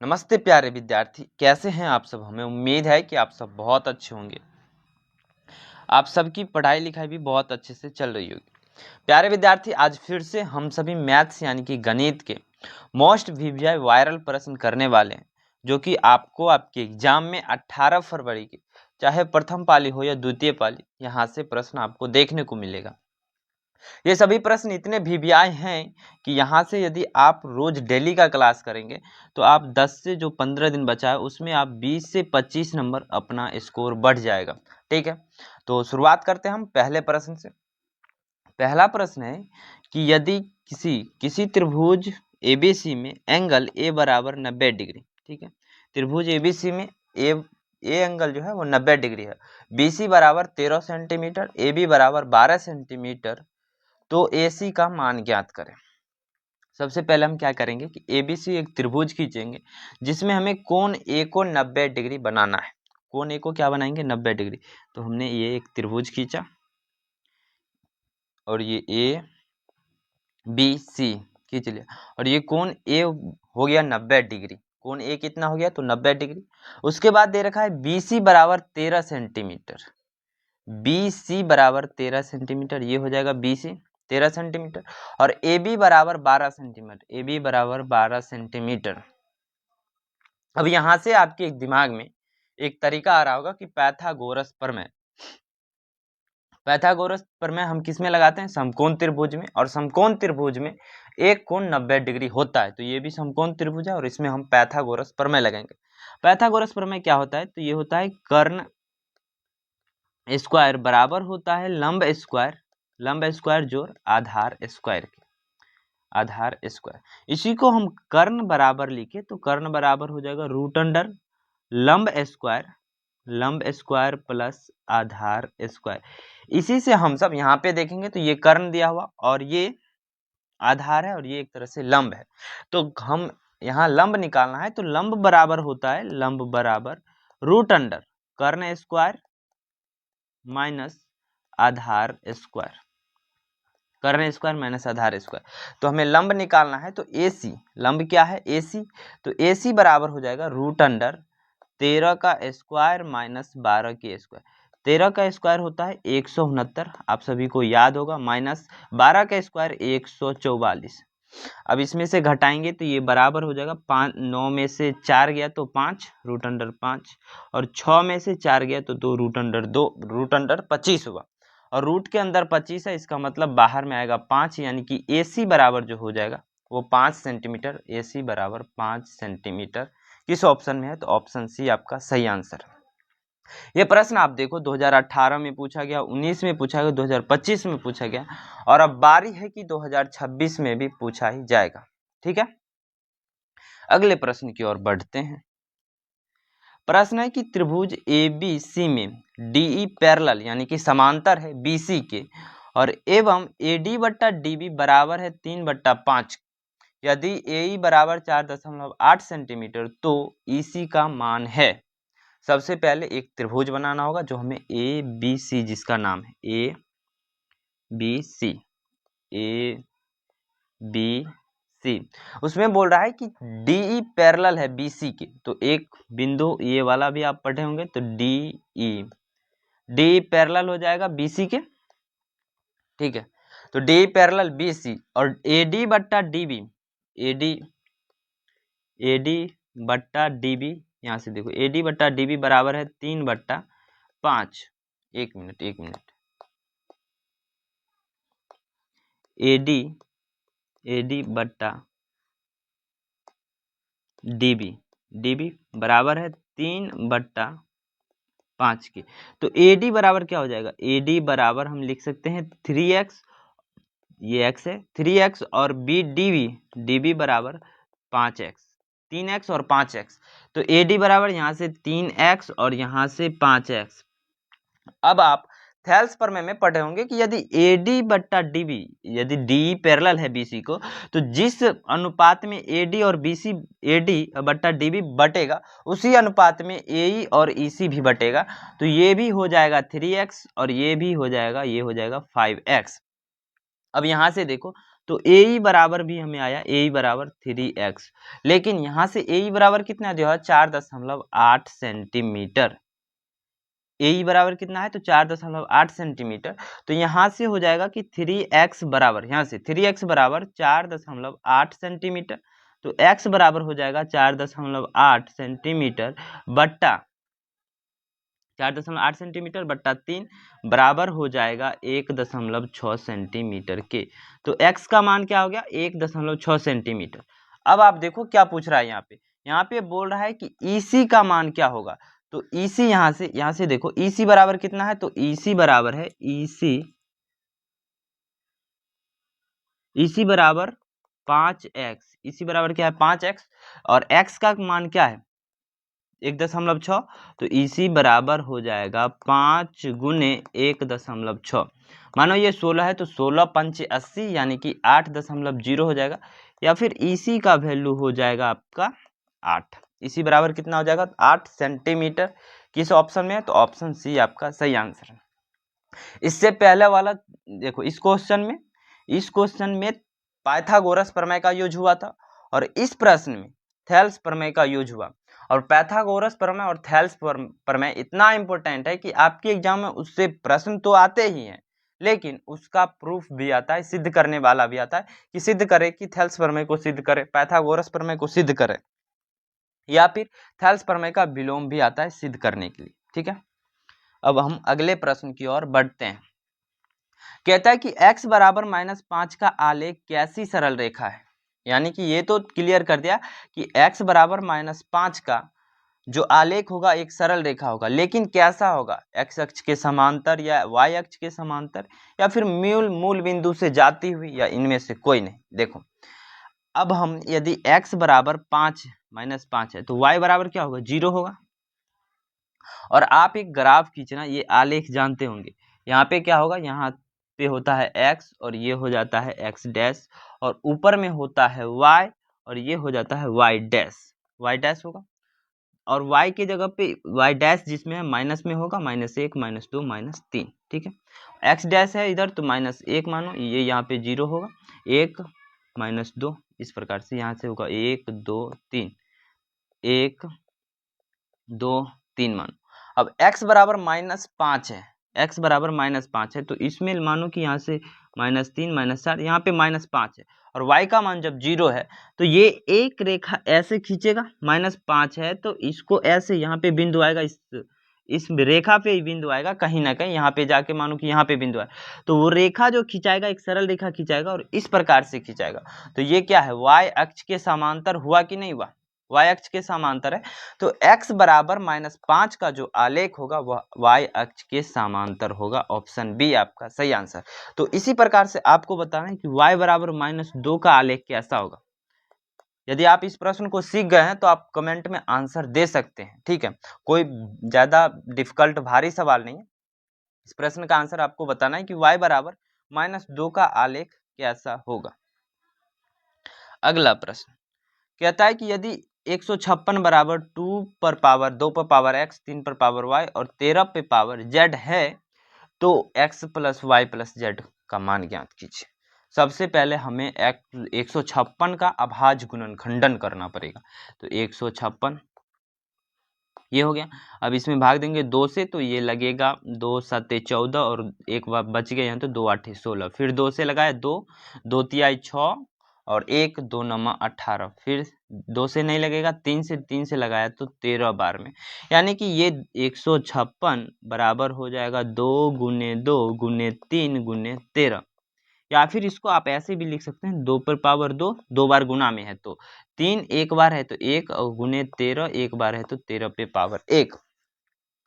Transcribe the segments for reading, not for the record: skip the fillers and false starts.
नमस्ते प्यारे विद्यार्थी, कैसे हैं आप सब। हमें उम्मीद है कि आप सब बहुत अच्छे होंगे। आप सबकी पढ़ाई लिखाई भी बहुत अच्छे से चल रही होगी। प्यारे विद्यार्थी, आज फिर से हम सभी मैथ्स यानी कि गणित के मोस्ट वीवीआई वायरल प्रश्न करने वाले हैं, जो कि आपको आपके एग्जाम में 18 फरवरी के, चाहे प्रथम पाली हो या द्वितीय पाली, यहाँ से प्रश्न आपको देखने को मिलेगा। ये सभी प्रश्न इतने वीवीआई हैं कि यहाँ से यदि आप रोज डेली का क्लास करेंगे तो आप 10 से जो 15 दिन बचा है उसमें आप 20 से 25 नंबर अपना स्कोर बढ़ जाएगा। ठीक है, तो शुरुआत करते हैं हम पहले प्रश्न से। पहला प्रश्न है कि यदि किसी त्रिभुज एबीसी में एंगल ए बराबर 90 डिग्री, ठीक है, त्रिभुज एबीसी में ए एंगल जो है वो 90 डिग्री है, बीसी बराबर 13 सेंटीमीटर, ए बी बराबर 12 सेंटीमीटर, तो AC का मान ज्ञात करें। सबसे पहले हम क्या करेंगे कि ABC एक त्रिभुज खींचेंगे जिसमें हमें कोण A को 90 डिग्री बनाना है। कोण A को क्या बनाएंगे? 90 डिग्री। तो हमने ये एक त्रिभुज खींचा और ये ABC खींच लिया और ये कोण A हो गया 90 डिग्री। कोण A कितना हो गया? तो 90 डिग्री। उसके बाद दे रखा है BC बराबर 13 सेंटीमीटर। BC बराबर 13 सेंटीमीटर, ये हो जाएगा BC 13 सेंटीमीटर, और AB बराबर 12 सेंटीमीटर। AB बराबर 12 सेंटीमीटर। अब यहां से आपके एक दिमाग में एक तरीका आ रहा होगा कि पाइथागोरस प्रमेय। पाइथागोरस प्रमेय हम किस में लगाते हैं? समकोण त्रिभुज में, और समकोण त्रिभुज में एक कोण 90 डिग्री होता है। तो ये भी समकोण त्रिभुज है और इसमें हम पाइथागोरस प्रमेय लगाएंगे। पाइथागोरस प्रमेय क्या होता है? तो ये होता है कर्ण स्क्वायर बराबर होता है लंब स्क्वायर जोड़ आधार स्क्वायर के, आधार स्क्वायर। इसी को हम कर्ण बराबर लिखे तो कर्ण बराबर हो जाएगा रूट अंडर लंब स्क्वायर प्लस आधार स्क्वायर। इसी से हम सब यहाँ पे देखेंगे तो ये कर्ण दिया हुआ और ये आधार है और ये एक तरह से लंब है। तो हम यहाँ लंब निकालना है तो लंब बराबर होता है लंब बराबर रूट अंडर कर्ण स्क्वायर माइनस आधार स्क्वायर, कर्ण स्क्वायर माइनस आधार स्क्वायर। तो हमें लंब निकालना है तो AC, लंब क्या है? AC। तो AC बराबर हो जाएगा रूट अंडर 13 का स्क्वायर माइनस 12 के स्क्वायर। 13 का स्क्वायर होता है 169, आप सभी को याद होगा, माइनस 12 का स्क्वायर 144। अब इसमें से घटाएंगे तो ये बराबर हो जाएगा 5, 9 में से 4 गया तो 5 रूट अंडर 5, और 6 में से 4 गया तो 2 रूट अंडर 2, रूट अंडर 25 हुआ, और रूट के अंदर 25 है, इसका मतलब बाहर में आएगा 5, यानी कि AC बराबर जो हो जाएगा वो 5 सेंटीमीटर। AC बराबर 5 सेंटीमीटर किस ऑप्शन में है? तो ऑप्शन सी आपका सही आंसर है। ये प्रश्न आप देखो 2018 में पूछा गया, 19 में पूछा गया, 2025 में पूछा गया, और अब बारी है कि 2026 में भी पूछा ही जाएगा। ठीक है, अगले प्रश्न की ओर बढ़ते हैं। प्रश्न है कि त्रिभुज ABC में DE पैरेलल यानी कि समांतर है BC के, और एवं AD बट्टा DB बराबर है 3/5। यदि AE बराबर 4.8 सेंटीमीटर तो EC का मान है। सबसे पहले एक त्रिभुज बनाना होगा जो हमें ABC, जिसका नाम है ABC, उसमें बोल रहा है कि DE पैरेलल है BC के। तो एक बिंदु ये वाला भी आप पढ़े होंगे, तो DE पैरेलल हो जाएगा BC के। ठीक है, तो DE पैरेलल BC, और AD बट्टा DB, AD बट्टा DB, यहाँ से देखो AD बट्टा DB बराबर है 3/5। एक मिनट AD बट्टा DB बराबर है 3/5 के। तो AD बराबर क्या हो जाएगा? AD बराबर हम लिख सकते हैं 3x, ये x है 3x, और DB बराबर 5x, 3x और 5x। तो AD बराबर यहाँ से 3x और यहाँ से 5x। अब आप थेल्स प्रमेय में पढ़े होंगे कि यदि AD बट्टा DB, यदि DE पैरेलल है BC को, तो जिस अनुपात में AD और BC, AD बट्टा DB बटेगा उसी अनुपात में AE और EC भी बटेगा। तो ये भी हो जाएगा 3x और ये भी हो जाएगा, ये हो जाएगा 5x। अब यहाँ से देखो तो ए बराबर भी हमें आया, ए बराबर 3x, लेकिन यहाँ से ए बराबर कितना दिया है 4.8 सेंटीमीटर। ए बराबर कितना है तो 4.8 सेंटीमीटर। तो यहाँ से हो जाएगा कि 3x बराबर, यहाँ से 3x बराबर 4.8 सेंटीमीटर। तो x बराबर हो जाएगा 4.8 सेंटीमीटर बट्टा 4.8 सेंटीमीटर बट्टा 3 बराबर हो जाएगा 1.6 सेंटीमीटर के। तो x का मान क्या हो गया 1.6 सेंटीमीटर। अब आप देखो क्या पूछ रहा है यहाँ पे बोल रहा है कि EC का मान क्या होगा। तो EC यहाँ से देखो EC बराबर कितना है, तो EC बराबर है EC बराबर 5x, EC बराबर क्या है 5x, और x का मान क्या है 1.6, तो EC बराबर हो जाएगा 5 गुने 1.6। मानो ये 16 है तो 16 पंचे 80 यानी कि 8.0 हो जाएगा, या फिर EC का वैल्यू हो जाएगा आपका 8। EC बराबर कितना हो जाएगा 8 सेंटीमीटर। किस ऑप्शन में है, तो ऑप्शन सी आपका सही आंसर है। इससे पहले वाला देखो, इस क्वेश्चन में पाइथागोरस प्रमेय का यूज हुआ था और इस प्रश्न में थेल्स प्रमेय का यूज हुआ। और पाइथागोरस प्रमेय और थेल्स प्रमेय इतना इंपॉर्टेंट है कि आपके एग्जाम में उससे प्रश्न तो आते ही हैं, लेकिन उसका प्रूफ भी आता है, सिद्ध करने वाला भी आता है कि सिद्ध करे कि थेल्स प्रमेय को सिद्ध करे, पाइथागोरस प्रमेय को सिद्ध करे, या फिर थेल्स प्रमेय का विलोम भी आता है सिद्ध करने के लिए। ठीक है, अब हम अगले प्रश्न की ओर बढ़ते हैं। कहता है कि x बराबर -5 का आलेख कैसी सरल रेखा है। यानी कि ये तो क्लियर कर दिया कि x बराबर -5 का जो आलेख होगा एक सरल रेखा होगा, लेकिन कैसा होगा, x अक्ष के समांतर या y अक्ष के समांतर या फिर मूल बिंदु से जाती हुई, या इनमें से कोई नहीं। देखो अब हम यदि x बराबर 5 -5 है तो y बराबर क्या होगा 0 होगा। और आप एक ग्राफ खींचना, ये आलेख जानते होंगे, यहाँ पे क्या होगा, यहाँ पे होता है x और ये हो जाता है x डैश, और ऊपर में होता है y और ये हो जाता है y डैश होगा, और y की जगह पे y डैश जिसमें है माइनस में होगा, -1 -2 -3। ठीक है, x डैश है इधर तो -1 मानो, ये यहाँ पे 0 होगा, 1 -2 इस प्रकार से यहाँ से होगा 1 2 3, 1 2 3 मानो। अब x बराबर -5 है, x बराबर -5 है, तो इसमें मानो कि यहाँ से -3 -4, यहाँ पे -5 है, और y का मान जब 0 है तो ये एक रेखा ऐसे खींचेगा, -5 है तो इसको ऐसे यहाँ पे बिंदु आएगा, इस रेखा पे ही बिंदु आएगा कहीं ना कहीं, यहाँ पे जाके मानो कि यहाँ पे बिंदु आए, तो वो रेखा जो खिंचाएगा एक सरल रेखा खिंचाएगा और इस प्रकार से खिंचाएगा। तो ये क्या है, y अक्ष के समांतर हुआ कि नहीं हुआ, y अक्ष के समांतर है। तो x बराबर -5 का जो आलेख होगा वह y अक्ष के समांतर होगा, ऑप्शन बी आपका सही आंसर। तो इसी प्रकार से आपको बताना है कि y बराबर -2 का आलेख कैसा होगा। यदि आप इस प्रश्न को सीख गए हैं तो आप कमेंट में आंसर दे सकते हैं। ठीक है, कोई ज्यादा डिफिकल्ट भारी सवाल नहीं है, इस प्रश्न का आंसर आपको बताना है कि y बराबर -2 का आलेख कैसा होगा। अगला प्रश्न कहता है कि यदि 156 बराबर 2 पर पावर 2 पर पावर x 3 पर पावर y और 13 पे पावर z है तो x plus y plus z का मान ज्ञात कीजिए। सबसे पहले हमें 156 का अभाज्य गुणनखंडन करना पड़ेगा। तो 156 ये हो गया। अब इसमें भाग देंगे 2 से तो ये लगेगा 2 7 14 और एक बार बच गए यहाँ तो 2 8 16, फिर 2 से लगाए 2 2 तिहाई 6 और 1 2 9 18, फिर 2 से नहीं लगेगा 3 से लगाया तो 13 बार में, यानी कि ये 156 बराबर हो जाएगा 2 गुने 2 गुने 3 गुने 13, या फिर इसको आप ऐसे भी लिख सकते हैं 2 पर पावर 2 2 बार गुना में है तो 3 एक बार है तो 1 और गुने 13 एक बार है तो 13 पे पावर 1।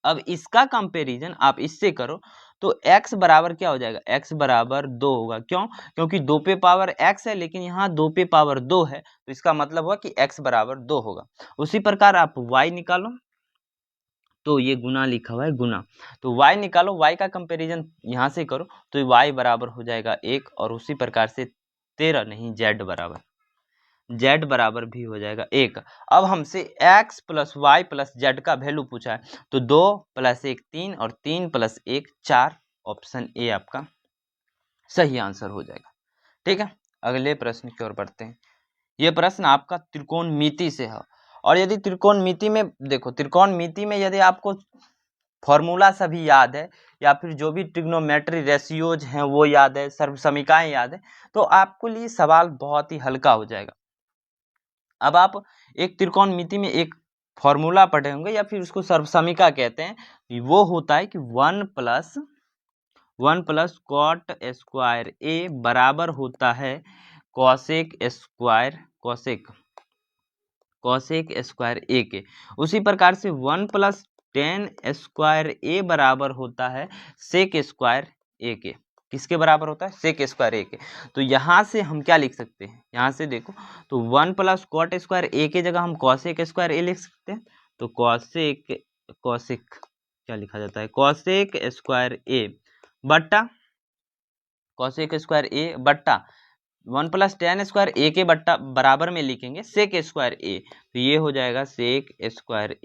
अब इसका कंपैरिजन आप इससे करो तो x बराबर क्या हो जाएगा, x बराबर 2 होगा। क्यों, क्योंकि 2 पे पावर x है लेकिन यहाँ 2 पे पावर 2 है तो इसका मतलब हुआ कि x बराबर 2 होगा। उसी प्रकार आप y निकालो तो ये गुना लिखा हुआ है गुना, तो y निकालो, y का कंपैरिजन यहाँ से करो तो y बराबर हो जाएगा 1 और उसी प्रकार से 13 नहीं z बराबर भी हो जाएगा 1। अब हमसे x plus y plus z का वैल्यू पूछा है तो 2 + 1 3 और 3 + 1 4, ऑप्शन ए आपका सही आंसर हो जाएगा। ठीक है, अगले प्रश्न की ओर बढ़ते हैं। ये प्रश्न आपका त्रिकोणमिति से है। और यदि त्रिकोणमिति में देखो, त्रिकोणमिति में यदि आपको फॉर्मूला सभी याद है या फिर जो भी ट्रिग्नोमेट्री रेशियोज हैं वो याद है, सर्वसमीकाएं याद है, तो आपको लिए सवाल बहुत ही हल्का हो जाएगा। अब आप एक त्रिकोणमिति में एक फॉर्मूला पढ़े होंगे या फिर उसको सर्वसमीका कहते हैं। वो होता है कि 1 प्लस कॉट स्क्वायर ए बराबर होता है कॉसेक स्क्वायर ए के। उसी प्रकार से 1 प्लस टेन स्क्वायर ए बराबर होता है सेक स्क्वायर ए के। किसके बराबर होता है? सेक स्क्वायर ए के। तो यहाँ से हम क्या लिख सकते हैं? यहाँ से देखो तो 1 प्लस कॉट स्क्वायर ए के जगह हम कॉसेक स्क्वायर ए लिख सकते हैं। तो कॉसेक क्या लिखा जाता है? कॉसेक स्क्वायर ए बट्टा कॉसेक स्क्वायर ए बट्टा 1 प्लस टेन स्क्वायर ए के बट्टा बराबर में लिखेंगे सेक स्क्वायर ए। तो ये हो जाएगा सेक स्क्वायर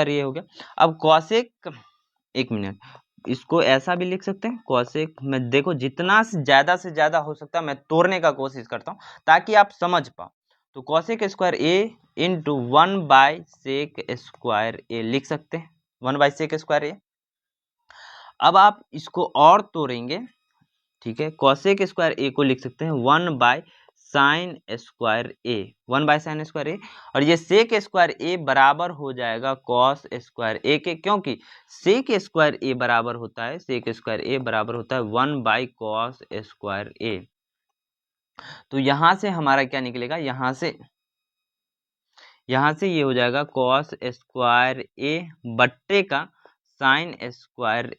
ए हो गया। अब कॉसेक, एक मिनट, इसको ऐसा भी लिख सकते हैं कॉसेक में। देखो जितना से ज़्यादा हो सकता है मैं तोड़ने का कोशिश करता हूँ ताकि आप समझ पाओ। तो cosec square A into 1 by sec square A लिख सकते हैं, 1 बाय सेक स्क्वायर ए। अब आप इसको और तोड़ेंगे, ठीक है, कॉसेक स्क्वायर ए को लिख सकते हैं 1 by sine square A, 1 by sine square A. और ये सेक स्क्वायर ए बराबर हो जाएगा कॉस स्क्वायर ए के, क्योंकि सेक स्क्वायर ए बराबर होता है 1 बाय कॉस स्क्वायर ए। तो यहाँ से हमारा क्या निकलेगा? यहाँ से ये हो जाएगा कॉस स्क्वायर ए बट्टे का साइन स्क्वायर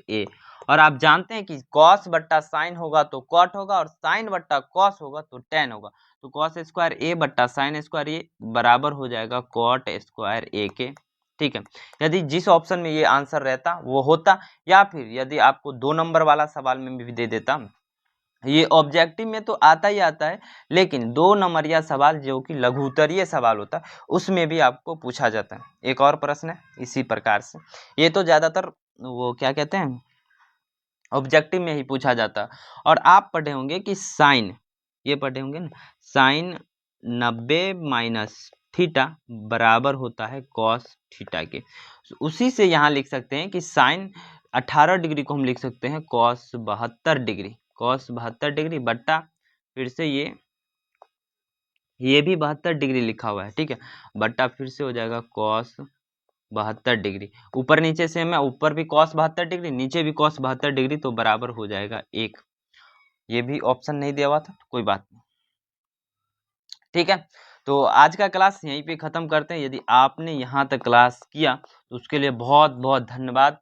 ए। और आप जानते हैं कि कॉस बट्टा साइन होगा तो कॉट होगा और साइन बट्टा कॉस होगा तो टेन होगा। तो कॉस स्क्वायर ए बट्टा साइन स्क्वायर ए बराबर हो जाएगा कॉट स्क्वायर ए के। ठीक है, यदि जिस ऑप्शन में ये आंसर रहता वो होता, या फिर यदि आपको 2 नंबर वाला सवाल में भी दे देता। ये ऑब्जेक्टिव में तो आता ही आता है, लेकिन 2 नंबरिया सवाल जो कि लघुत्तरीय सवाल होता है उसमें भी आपको पूछा जाता है। एक और प्रश्न है इसी प्रकार से, ये तो ज्यादातर वो क्या कहते हैं ऑब्जेक्टिव में ही पूछा जाता है। और आप पढ़े होंगे कि साइन, ये पढ़े होंगे ना, साइन 90 माइनस थीटा बराबर होता है कॉस थीटा के। उसी से यहाँ लिख सकते हैं कि साइन 18 डिग्री को हम लिख सकते हैं कॉस 72 डिग्री बट्टा फिर से ये भी 72 डिग्री लिखा हुआ है, ठीक है, बट्टा फिर से हो जाएगा कॉस 72 डिग्री। ऊपर नीचे सेम है, ऊपर भी कॉस 72 डिग्री नीचे भी कॉस 72 डिग्री, तो बराबर हो जाएगा 1। ये भी ऑप्शन नहीं दिया हुआ था तो कोई बात नहीं, ठीक है। तो आज का क्लास यहीं पे ख़त्म करते हैं। यदि आपने यहाँ तक क्लास किया तो उसके लिए बहुत बहुत धन्यवाद।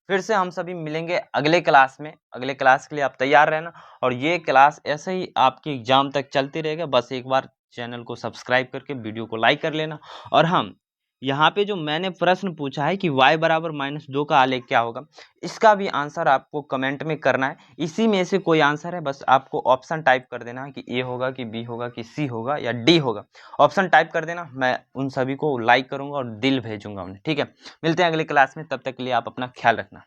फिर से हम सभी मिलेंगे अगले क्लास में। अगले क्लास के लिए आप तैयार रहना, और ये क्लास ऐसे ही आपके एग्जाम तक चलती रहेगा। बस एक बार चैनल को सब्सक्राइब करके वीडियो को लाइक कर लेना। और हम यहाँ पे जो मैंने प्रश्न पूछा है कि y बराबर -2 का आलेख क्या होगा, इसका भी आंसर आपको कमेंट में करना है। इसी में से कोई आंसर है, बस आपको ऑप्शन टाइप कर देना है कि ए होगा कि बी होगा कि सी होगा या डी होगा। ऑप्शन टाइप कर देना, मैं उन सभी को लाइक करूँगा और दिल भेजूंगा उन्हें, ठीक है। मिलते हैं अगले क्लास में, तब तक के लिए आप अपना ख्याल रखना।